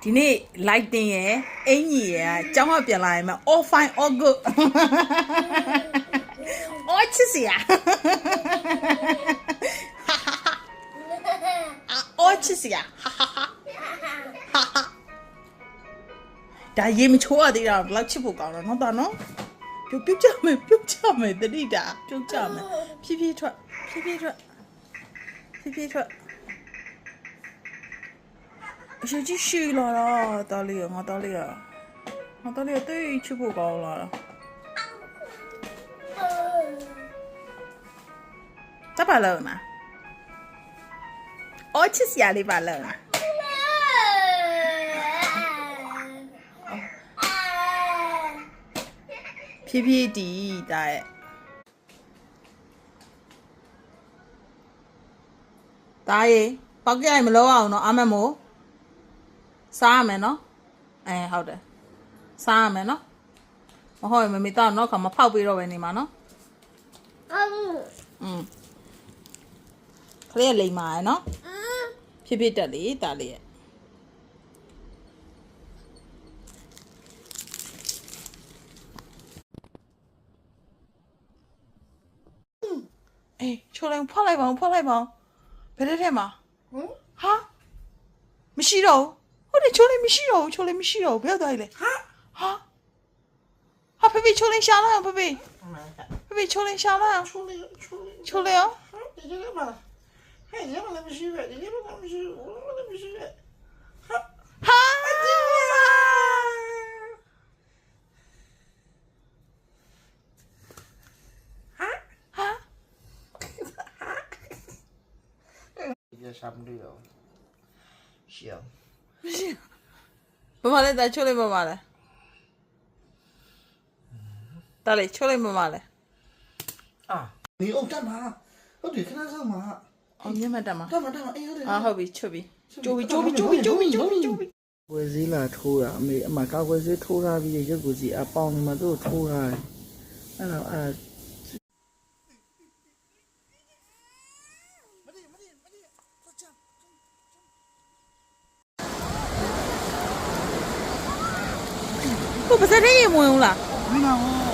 ဒီနေ့ lighting ရယ်အင်ကြီးရယ်အကြောင်းကပြန်လာရင်မ all fine all good all ချစ်စရာ all ချစ်စရာဒါရေမချိုးရသေးတာဘယ်လောက်ချစ်ဖို့ကောင်းတော့နော်တာနော်ပြုတ်ကြမယ်တတိတာပြုတ်ကြမယ်ဖြည်းဖြည်းထွက်အရှိကြီးရှိလာတော့တော်လေးငါတော်လေးတိတ်ချစ်ဖို့ကောင်းလာတာတပါလုံးနာအော်ချစ်စရာလေးပါလုံးနာဖြည်းဖြည်းတီးတာရဲ့တားရေပေါက်ကြိုင်မလို့အောင်နော်အမမို့စားရမယ်နော်ဟုတ်တယ်စားရမယ်နော်မဟုတ်ရင်မမေတော့နော်ခါမဖောက်ပြီးတော့ပဲနေမှာနော်ခလေးလိမ်မာရယ်နော်ဖြည်းဖြည်းတက်လေတားလေးရဲ့ချိုးလိုက်ဖောက်လိုက်ပါဦးဘယ်ထဲထဲမှာဟာမရှိတော့ဟုတ်တယ်ချိုးလိုက်မရှိတော့ဘယ်သွားလဲဟာဖေဖေချိုးလိုက်ရှာလိုက်အောင်ဖေဖေချိုးလိုက်ရှာလိုက်အောင်ချိုးလိုက်အောင်ဒီလိုမှာဟဲ့ရမလားမရှိပဲဒီလိုမှမရှိပဲရှာမလို့ရှေ့ဘာလဲတာချိုးလိုက်ဘာလဲတားလေချိုးလိုက်ဘာလဲဒီအုတ်တက်မှာဟုတ်တယ်ခဏဆောင်မှာအောင်မြတ်မတက်မှာအေးဟုတ်တယ်ဟုတ်ပြီချွတ်ပြီကျိုးပြီဝယ်စည်းလာထိုးတာအမေအမကောက်ဝယ်စည်းထိုးထားပြီးရုပ်ကိုစီအပေါင်းနေမှာသူ့ထိုးထားတယ်အဲ့တော့ကိုပါစတဲ့ရေမဝင်ဘူးလားမင်းတော့